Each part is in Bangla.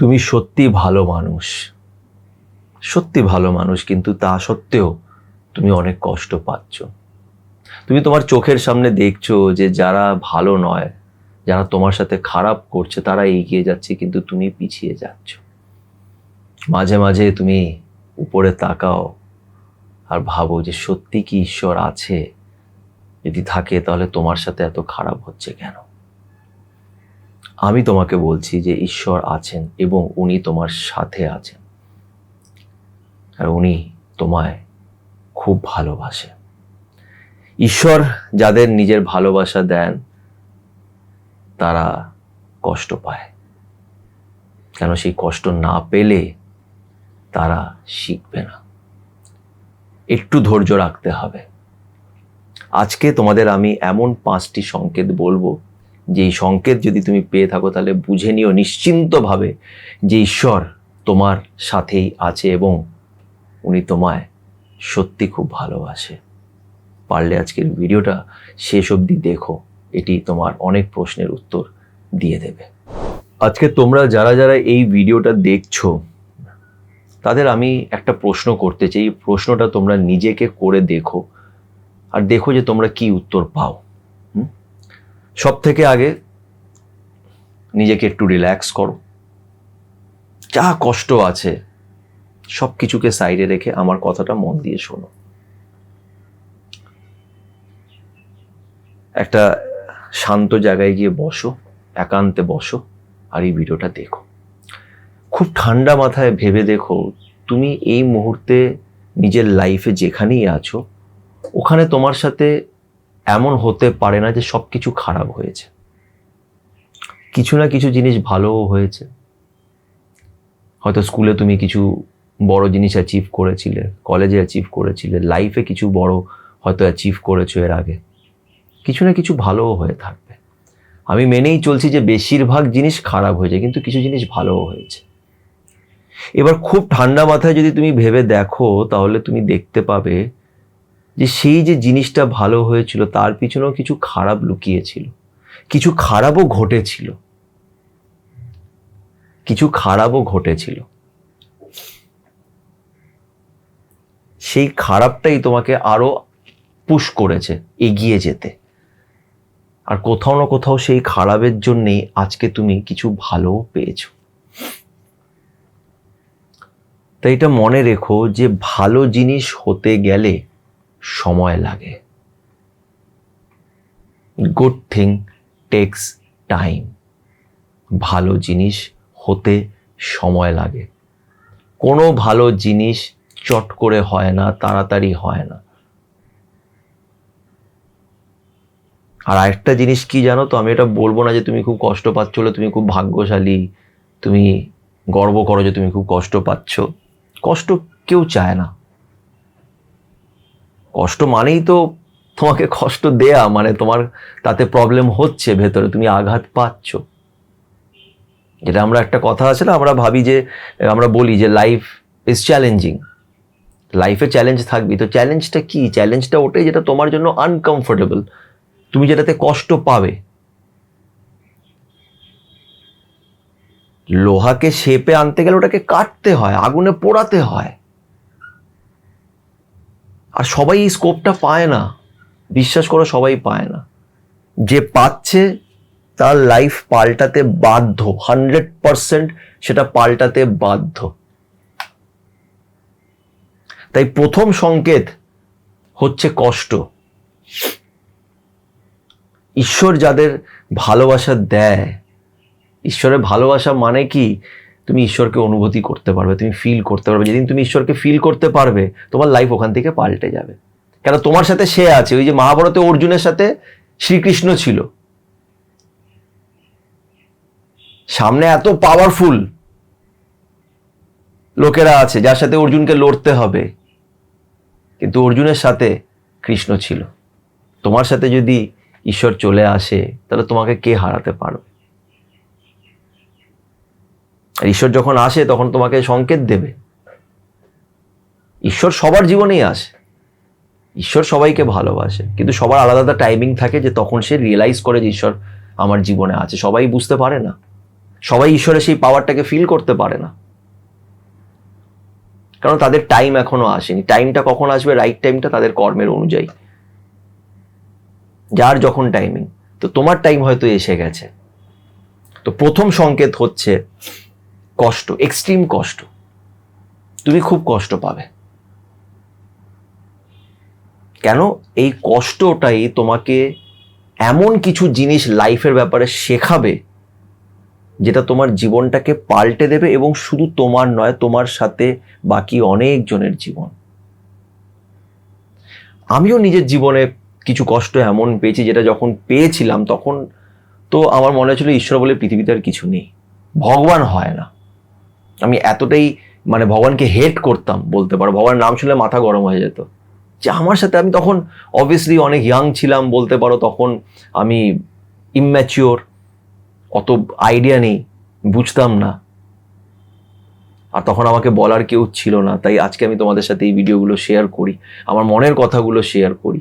তুমি সত্যি ভালো মানুষ, সত্যি ভালো মানুষ, কিন্তু তা সত্ত্বেও তুমি অনেক কষ্ট পাচ্ছ। তুমি তোমার চোখের সামনে দেখছো যে যারা ভালো নয়, যারা তোমার সাথে খারাপ করছে তারা এগিয়ে যাচ্ছে, কিন্তু তুমি পিছিয়ে যাচ্ছ। মাঝে মাঝে তুমি উপরে তাকাও আর ভাবো যে সত্যি কি ঈশ্বর আছে? যদি থাকে তাহলে তোমার সাথে এত খারাপ হচ্ছে কেন? আমি তোমাকে বলছি যে ঈশ্বর আছেন এবং উনি তোমার সাথে আছেন, আর উনি তোমায় খুব ভালোবাসে। ঈশ্বর যাদের নিজের ভালোবাসা দেন তারা কষ্ট পায়, কেন সেই কষ্ট না পেলে তারা শিখবে না। একটু ধৈর্য রাখতে হবে। আজকে তোমাদের আমি এমন 5টি সংকেত বলবো, যে এই সংকেত যদি তুমি পেয়ে থাকো তাহলে বুঝে নিও নিশ্চিন্তভাবে যে ঈশ্বর তোমার সাথেই আছে এবং উনি তোমায় সত্যি খুব ভালোবাসে। পারলে আজকের ভিডিওটা শেষ অবধি দেখো, এটি তোমার অনেক প্রশ্নের উত্তর দিয়ে দেবে। আজকে তোমরা যারা যারা এই ভিডিওটা দেখছো তাদের আমি একটা প্রশ্ন করতে চাই। এই প্রশ্নটা তোমরা নিজেকে করে দেখো আর দেখো যে তোমরা কি উত্তর পাও। সব থেকে আগে নিজেকে একটু রিল্যাক্স করো, যা কষ্ট আছে সব কিছুকে সাইডে রেখে আমার কথাটা মন দিয়ে শোনো। একটা শান্ত জায়গায় গিয়ে বসো, একান্তে বসো আর এই ভিডিওটা দেখো। খুব ঠান্ডা মাথায় ভেবে দেখো, তুমি এই মুহূর্তে নিজের লাইফে যেখানেই আছো ওখানে তোমার সাথে এমন হতে পারে না যে সব কিছু খারাপ হয়েছে। কিছু না কিছু জিনিস ভালোও হয়েছে। হয়তো স্কুলে তুমি কিছু বড় জিনিস অ্যাচিভ করেছিলে, কলেজে অ্যাচিভ করেছিলে, লাইফে কিছু বড় হয়তো অ্যাচিভ করেছো এর আগে। কিছু না কিছু ভালোও হয়ে থাকবে। আমি মেনেই চলছি যে বেশিরভাগ জিনিস খারাপ হয়েছে, কিন্তু কিছু জিনিস ভালোও হয়েছে। এবার খুব ঠান্ডা মাথায় যদি তুমি ভেবে দেখো তাহলে তুমি দেখতে পাবে যে সেই যে জিনিসটা ভালো হয়েছিল তার পিছনেও কিছু খারাপ লুকিয়েছিল, কিছু খারাপও ঘটেছিল, কিছু খারাপও ঘটেছিল। সেই খারাপটাই তোমাকে আরো পুশ করেছে এগিয়ে যেতে। আর কোথাও না কোথাও সেই খারাপের জন্যেই আজকে তুমি কিছু ভালো পেয়েছো। তাই এটা মনে রেখো যে ভালো জিনিস হতে গেলে সময় লাগে। Good thing takes time. ভালো জিনিস হতে সময় লাগে। কোনো ভালো জিনিস চট করে হয় না, তাড়াতাড়ি হয় না। আর আরেকটা জিনিস কি জানো তো, আমি এটা বলবো না যে তুমি খুব কষ্ট পাচ্ছ বলে তুমি খুব ভাগ্যশালী, তুমি গর্ব করো যে তুমি খুব কষ্ট পাচ্ছ। কষ্ট কেউ চায় না। কষ্ট মানেই তো তোমাকে কষ্ট দেয়া, মানে তোমার তাতে প্রবলেম হচ্ছে, ভেতরে তুমি আঘাত পাচ্ছ। যেটা আমরা একটা কথা আছে না, আমরা ভাবি যে, আমরা বলি যে লাইফ ইজ চ্যালেঞ্জিং। লাইফে চ্যালেঞ্জ থাকবে, তো চ্যালেঞ্জটা কি? চ্যালেঞ্জটা ওটাই যেটা তোমার জন্য আনকমফোর্টেবল, তুমি যেটাতে কষ্ট পাবে। লোহাকে শেপে আনতে গেলে ওটাকে কাটতে হয়, আগুনে পোড়াতে হয়। আর সবাই এই স্কোপটা পায় না, বিশ্বাস করো সবাই পায় না। যে পাচ্ছে তার লাইফ পাল্টাতে বাধ্য, 100% সেটা পাল্টাতে বাধ্য। তাই প্রথম সংকেত হচ্ছে কষ্ট। ঈশ্বর যাদের ভালোবাসা দেয়, ঈশ্বরের ভালোবাসা মানে কি? তুমি ঈশ্বরকে অনুভূতি করতে পারবে, তুমি ফিল করতে পারবে। যেদিন তুমি ঈশ্বরকে ফিল করতে পারবে তোমার লাইফ ওখান থেকে পাল্টে যাবে। কেন? তোমার সাথে সে আছে। ওই যে মহাভারতে অর্জুনের সাথে শ্রীকৃষ্ণ ছিল, সামনে এত পাওয়ারফুল লোকেরা আছে যার সাথে অর্জুনকে লড়তে হবে, কিন্তু অর্জুনের সাথে কৃষ্ণ ছিল। তোমার সাথে যদি ঈশ্বর চলে আসে তাহলে তোমাকে কে হারাতে পারবে? আর ঈশ্বর যখন আসে তখন তোমাকে সংকেত দেবে। ঈশ্বর সবার জীবনেই আসে, ঈশ্বর সবাইকে ভালোবাসে, কিন্তু সবার আলাদা আলাদা টাইমিং থাকে যে তখন সে রিয়েলাইজ করে যে ঈশ্বর আমার জীবনে আছে। সবাই বুঝতে পারে না। সবাই ঈশ্বরের সেই পাওয়ারটাকে ফিল করতে পারে না, কারণ তাদের টাইম এখনো আসেনি। টাইমটা কখন আসবে? রাইট টাইমটা তাদের কর্মের অনুযায়ী, যার যখন টাইমিং। তো তোমার টাইম হয়তো এসে গেছে। তো প্রথম সংকেত হচ্ছে কষ্ট, এক্সট্রিম কষ্ট। তুমি খুব কষ্ট পাবে। কেন? এই কষ্টটাই তোমাকে এমন কিছু জিনিস লাইফের ব্যাপারে শেখাবে যেটা তোমার জীবনটাকে পাল্টে দেবে, এবং শুধু তোমার নয়, তোমার সাথে বাকি অনেকজনের জীবন। আমিও নিজের জীবনে কিছু কষ্ট এমন পেয়েছি যেটা যখন পেয়েছিলাম তখন তো আমার মনে হচ্ছিল ঈশ্বর বলে পৃথিবীতে আর কিছু নেই, ভগবান হয় না। আমি এতটাই ভগবানকে হেট করতাম বলতে পারো। ভগবানের নাম শুনলে মাথা গরম হয়ে যেত যে আমার সাথে। আমি তখন অবভিয়াসলি অনেক ইয়াং ছিলাম বলতে পারো, তখন আমি ইম্যাচিওর, অত আইডিয়া নেই, বুঝতাম না, আর তখন আমাকে বলার কেউ ছিল না। তাই আজকে আমি তোমাদের সাথে এই ভিডিওগুলো শেয়ার করি, আমার মনের কথাগুলো শেয়ার করি।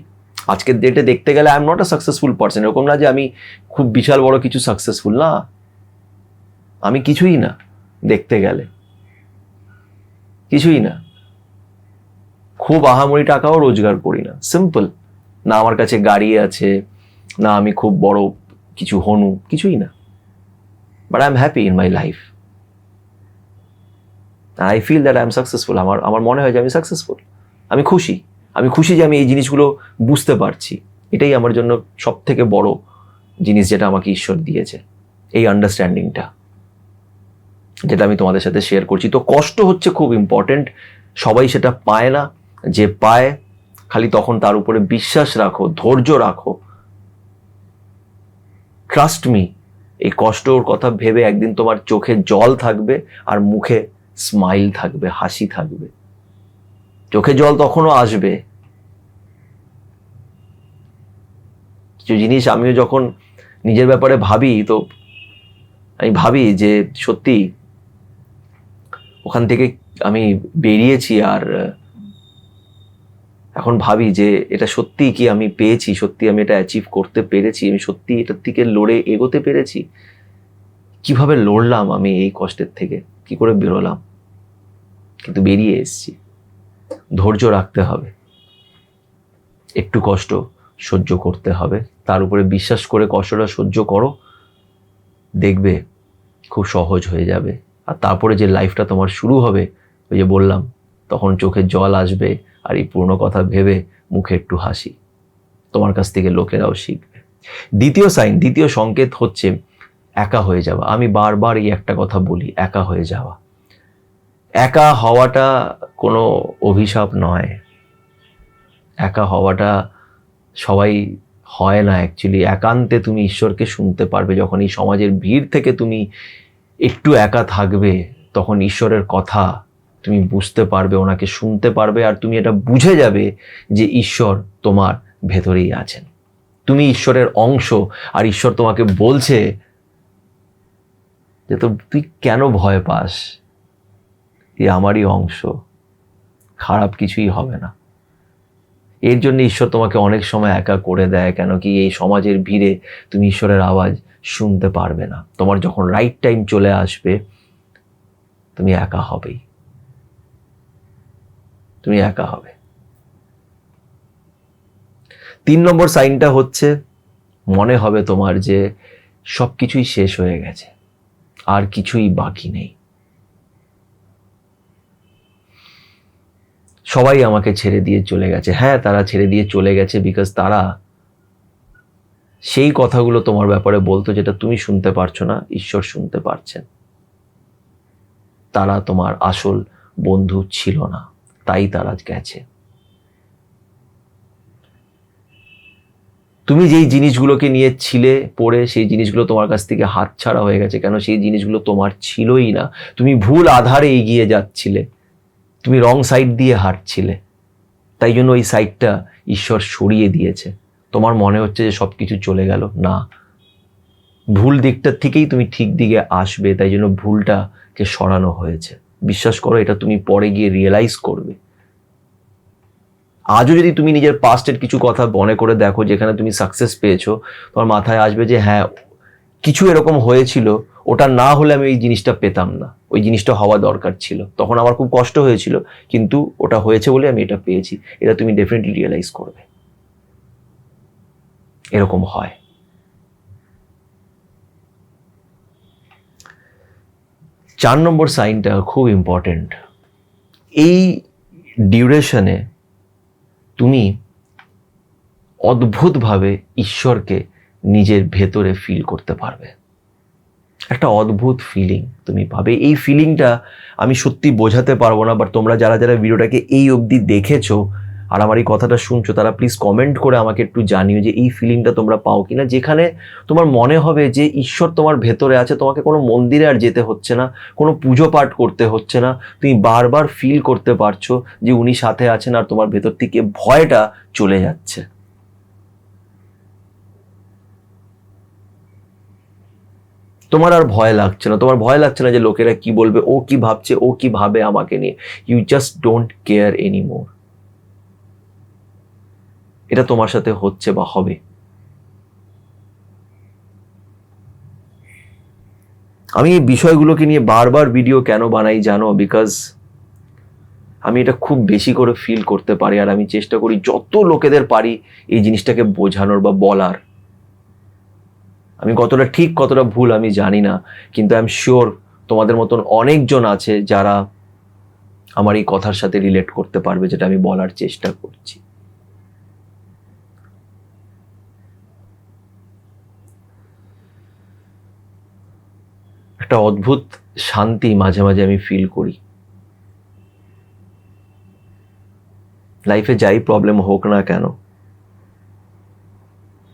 আজকের ডেটে দেখতে গেলে I am not a successful person, এরকম না যে আমি খুব বিশাল বড় কিছু সাকসেসফুল, না, আমি কিছুই না, দেখতে গেলে কিছুই না। খুব আহামরি টাকাও রোজগার করি না, সিম্পল। না আমার কাছে গাড়ি আছে, না আমি খুব বড় কিছু হনু, কিছুই না। But I am happy in my life, I feel that I am successful. আমার মনে হয় যে আমি সাকসেসফুল, আমি খুশি। আমি খুশি যে আমি এই জিনিসগুলো বুঝতে পারছি। এটাই আমার জন্য সব থেকে বড় জিনিস যেটা আমাকে ঈশ্বর দিয়েছে, এই আন্ডারস্ট্যান্ডিংটা, যেটা আমি তোমাদের সাথে শেয়ার করছি। তো কষ্ট হচ্ছে খুব ইম্পর্টেন্ট। সবাই সেটা পায় না, যে পায় খালি তখন তার উপরে বিশ্বাস রাখো, ধৈর্য রাখো। ট্রাস্ট মি, এই কষ্টর কথা ভেবে একদিন তোমার চোখে জল থাকবে আর মুখে স্মাইল থাকবে, হাসি থাকবে। চোখে জল তখনও আসবে। কিছু জিনিস আমিও যখন নিজের ব্যাপারে ভাবি, তো আমি ভাবি যে সত্যি ওখান থেকে আমি বেরিয়েছি, আর এখন ভাবি যে এটা সত্যি কি আমি পেয়েছি, সত্যি আমি এটা অ্যাচিভ করতে পেরেছি, আমি সত্যি এটার থেকে লড়ে এগোতে পেরেছি। কিভাবে লড়লাম আমি এই কষ্টের থেকে, কি করে বেরোলাম, কিন্তু বেরিয়ে এসেছি। ধৈর্য রাখতে হবে, একটু কষ্ট সহ্য করতে হবে, তার উপরে বিশ্বাস করে কষ্টটা সহ্য করো, দেখবে খুব সহজ হয়ে যাবে। আর তারপরে যে লাইফটা তোমার শুরু হবে, ওই যে বললাম, তখন চোখে জল আসবে, আর এই পুরনো কথা ভেবে মুখে একটু হাসি, তোমার কাছ থেকে লোকেরাও শিখবে। দ্বিতীয় সংকেত হচ্ছে একা হয়ে যাওয়া। আমি বারবার এই একটা কথা বলি, একা হয়ে যাওয়া। একা হওয়াটা কোনো অভিশাপ নয়, একা হওয়াটা সবাই হয় না অ্যাকচুয়ালি। একান্তে তুমি ঈশ্বরকে শুনতে পারবে যখন এই সমাজের ভিড় থেকে তুমি একটু একা থাকবে, তখন ঈশ্বরের কথা তুমি বুঝতে পারবে, ওনাকে শুনতে পারবে, আর তুমি এটা বুঝে যাবে যে ঈশ্বর তোমার ভেতরেই আছেন, তুমি ঈশ্বরের অংশ। আর ঈশ্বর তোমাকে বলছে যে তুই কেন ভয় পাস, এ আমারই অংশ, খারাপ কিছুই হবে না। এর জন্য ঈশ্বর তোমাকে অনেক সময় একা করে দেয়, কেন কি এই সমাজের ভিড়ে তুমি ঈশ্বরের আওয়াজ শুনতে পারবে না। তোমার যখন রাইট টাইম চলে আসবে, তুমি একা হবেই, তুমি একা হবে। 3 নম্বর সাইনটা হচ্ছে মনে হবে তোমার যে সবকিছুই শেষ হয়ে গেছে, আর কিছুই বাকি নেই। সবাই আমাকে ছেড়ে দিয়ে চলে গেছে। হ্যাঁ, তারা ছেড়ে দিয়ে চলে গেছে বিকজ তারা সেই কথাগুলো তোমার ব্যাপারে বলতো যেটা তুমি শুনতে পারছো না, ঈশ্বর শুনতে পারছেন। তারা তোমার আসল বন্ধু ছিল না, তাই তারা গেছে। তুমি যেই জিনিসগুলোকে নিয়ে ছিলে পড়ে, সেই জিনিসগুলো তোমার কাছ থেকে হাতছাড়া হয়ে গেছে। কেন? সেই জিনিসগুলো তোমার ছিলই না। তুমি ভুল আধারে এগিয়ে যাচ্ছিলে, তুমি রং সাইড দিয়ে হাঁটছিলে, তাই জন্য ওই সাইডটা ঈশ্বর সরিয়ে দিয়েছে। তোমার মনে হচ্ছে যে সবকিছু চলে গেল, না, ভুল দিকটার থেকেই তুমি ঠিক দিকে আসবে, তাই জন্য ভুলটাকে সরানো হয়েছে। বিশ্বাস করো, এটা তুমি পরে গিয়ে রিয়েলাইজ করবে। আজও যদি তুমি নিজের পাস্টের কিছু কথা মনে করে দেখো যেখানে তুমি সাকসেস পেয়েছো, তোমার মাথায় আসবে যে হ্যাঁ, কিছু এরকম হয়েছিল, ওটা না হলে আমি এই জিনিসটা পেতাম না, ওই জিনিসটা হওয়া দরকার ছিল। তখন আমার খুব কষ্ট হয়েছিল, কিন্তু ওটা হয়েছে বলে আমি এটা পেয়েছি। এটা তুমি ডেফিনেটলি রিয়েলাইজ করবে। এরকম হয়। 4 নম্বর সাইনটা খুব ইম্পর্টেন্ট। এই ডিউরেশনে তুমি অদ্ভুতভাবে ঈশ্বরকে নিজের ভেতরে ফিল করতে পারবে। একটা অদ্ভুত ফিলিং তুমি পাবে। এই ফিলিংটা আমি সত্যি বোঝাতে পারবো না, বাট তোমরা যারা যারা ভিডিওটাকে এই অবধি দেখেছো আর আমার এই কথাটা শুনছো, তারা প্লিজ কমেন্ট করে আমাকে একটু জানিও যে এই ফিলিংটা তোমরা পাও কিনা, যেখানে তোমার মনে হবে যে ঈশ্বর তোমার ভেতরে আছে, তোমাকে কোনো মন্দিরে আর যেতে হচ্ছে না, কোনো পুজো পাঠ করতে হচ্ছে না, তুমি বারবার ফিল করতে পারছো যে উনি সাথে আছেন, আর তোমার ভেতর থেকে ভয়টা চলে যাচ্ছে। তোমার আর ভয় লাগছে না, তোমার ভয় লাগছে না যে লোকেরা কি বলবে, ও কি ভাবছে, ও কি ভাবে আমাকে নিয়ে। You just don't care anymore. এটা তোমার সাথে হচ্ছে বা হবে। আমি এই বিষয়গুলোকে নিয়ে বারবার ভিডিও কেন বানাই জানো? বিকজ আমি এটা খুব বেশি করে ফিল করতে পারি, আর আমি চেষ্টা করি যত লোকেদের পারি এই জিনিসটাকে বোঝানোর বা বলার। আমি কতটা ঠিক কতটা ভুল আমি জানি না, কিন্তু আই এম শিওর তোমাদের মতন অনেকজন আছে যারা আমার এই কথার সাথে রিলেট করতে পারবে, যেটা আমি বলার চেষ্টা করছি। একটা অদ্ভুত শান্তি মাঝে মাঝে আমি ফিল করি। লাইফে যাই প্রবলেম হোক না কেন,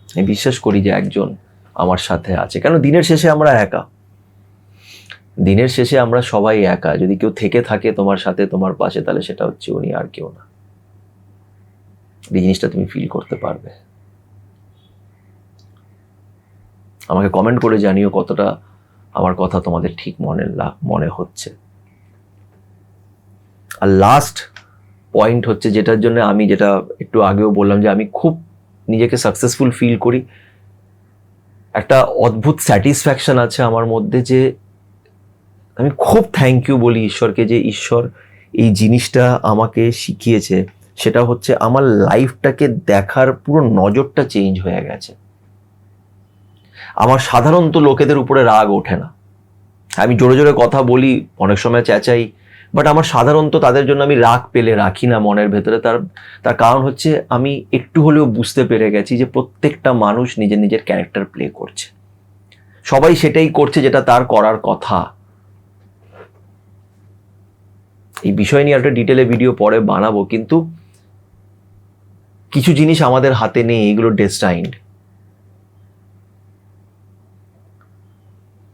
আমি বিশ্বাস করি যে একজন আমার সাথে আছে। কেন, দিনের শেষে আমরা একা, দিনের শেষে আমরা সবাই একা। যদি কেউ থেকে থাকে তোমার সাথে, তোমার পাশে, তাহলে সেটা হচ্ছে উনি, আর কেউ না। এই জিনিসটা তুমি ফিল করতে পারবে। আমাকে কমেন্ট করে জানিও কতটা আমার কথা তোমাদের ঠিক মনে হচ্ছে। আর লাস্ট পয়েন্ট হচ্ছে, যেটার জন্য আমি, যেটা একটু আগেও বললাম, যে আমি খুব নিজেকে সাকসেসফুল ফিল করি। একটা অদ্ভুত স্যাটিসফ্যাকশন আছে আমার মধ্যে, যে আমি খুব থ্যাংক ইউ বলি ঈশ্বরকে, যে ঈশ্বর এই জিনিসটা আমাকে শিখিয়েছে। সেটা হচ্ছে আমার লাইফটাকে দেখার পুরো নজরটা চেঞ্জ হয়ে গেছে। আমার সাধারণত লোকেদের উপরে রাগ ওঠে না। আমি জোরে জোরে কথা বলি, অনেক সময় চেঁচাই, বাট আমার সাধারণত তাদের জন্য আমি রাগ পেলে রাখি না মনের ভেতরে। তার কারণ হচ্ছে আমি একটু হলেও বুঝতে পেরে গেছি যে প্রত্যেকটা মানুষ নিজের নিজের ক্যারেক্টার প্লে করছে। সবাই সেটাই করছে যেটা তার করার কথা। এই বিষয় নিয়ে একটা ডিটেলে ভিডিও পরে বানাবো, কিন্তু কিছু জিনিস আমাদের হাতে নেই, এগুলো ডেস্টাইন্ড।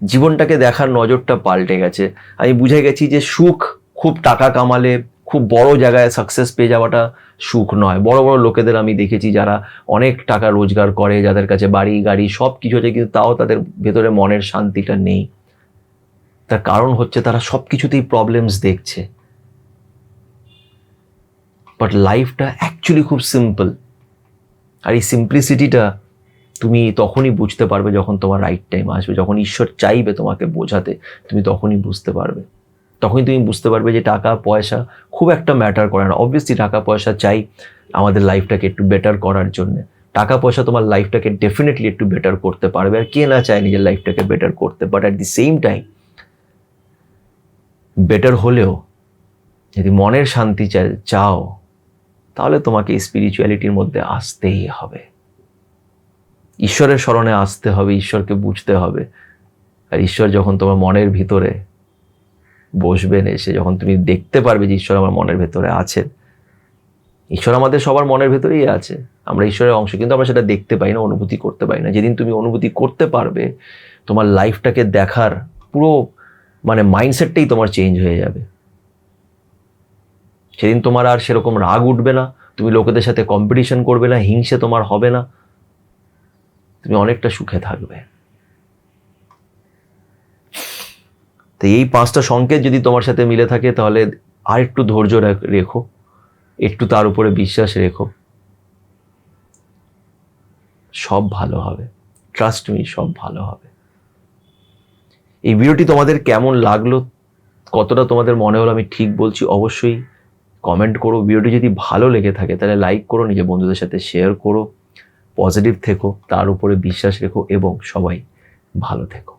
জীবনটাকে দেখার নজরটা পাল্টে গেছে। আমি বুঝে গেছি যে সুখ খুব টাকা কামালে, খুব বড় জায়গায় সাকসেস পেয়ে যাওয়াটা সুখ নয়। বড় বড় লোকেদের আমি দেখেছি যারা অনেক টাকা রোজগার করে, যাদের কাছে বাড়ি গাড়ি সব কিছু আছে, কিন্তু তাও তাদের ভেতরে মনের শান্তিটা নেই। তার কারণ হচ্ছে তারা সব কিছুতেই প্রবলেমস দেখছে। বাট লাইফটা অ্যাকচুয়ালি খুব সিম্পল। আর এই সিম্পলিসিটিটা তুমি তখনই বুঝতে পারবে যখন তোমার রাইট টাইম আসবে, যখন ঈশ্বর চাইবে তোমাকে বোঝাতে, তুমি তখনই বুঝতে পারবে। তখনই তুমি বুঝতে পারবে যে টাকা পয়সা খুব একটা ম্যাটার করে না। অবভিয়াসলি টাকা পয়সা চাই আমাদের লাইফটাকে একটু বেটার করার জন্য। টাকা পয়সা তোমার লাইফটাকে ডেফিনেটলি একটু বেটার করতে পারবে, আর কে না চায় নিজের লাইফটাকে বেটার করতে। But at the same time better হলেও যদি মনের শান্তি চাও, তাহলে তোমাকে স্পিরিচুয়ালিটির মধ্যে আসতেই হবে, ঈশ্বরের শরণে আসতে হবে, ঈশ্বরকে বুঝতে হবে। আর ঈশ্বর যখন তোমার মনের ভিতরে বসবেন এসে, যখন তুমি দেখতে পারবে যে ঈশ্বর আমার মনের ভেতরে আছেন। ঈশ্বর আমাদের সবার মনের ভেতরেই আছে, আমরা ঈশ্বরের অংশ, কিন্তু আমরা সেটা দেখতে পাই না, অনুভূতি করতে পারি না। যেদিন তুমি অনুভূতি করতে পারবে, তোমার লাইফটাকে দেখার পুরো মাইন্ডসেটটাই তোমার চেঞ্জ হয়ে যাবে। সেদিন তোমার আর সেরকম রাগ উঠবে না, তুমি লোকেদের সাথে কম্পিটিশন করবে না, হিংসে তোমার হবে না, তুমি অনেকটা সুখে থাকবে। তো এই 5টা সংকেত যদি তোমার সাথে মিলে থাকে, তাহলে আর একটু ধৈর্য রেখো, একটু তার উপরে বিশ্বাস রেখো, সব ভালো হবে। ট্রাস্ট মি, সব ভালো হবে। এই ভিডিওটি তোমাদের কেমন লাগলো, কতটা তোমাদের মনে হলো আমি ঠিক বলছি, অবশ্যই কমেন্ট করো। ভিডিওটি যদি ভালো লেগে থাকে তাহলে লাইক করো, নিজের বন্ধুদের সাথে শেয়ার করো, পজিটিভ থেকো, তার উপরে বিশ্বাস রেখো এবং সবাই ভালো থেকো।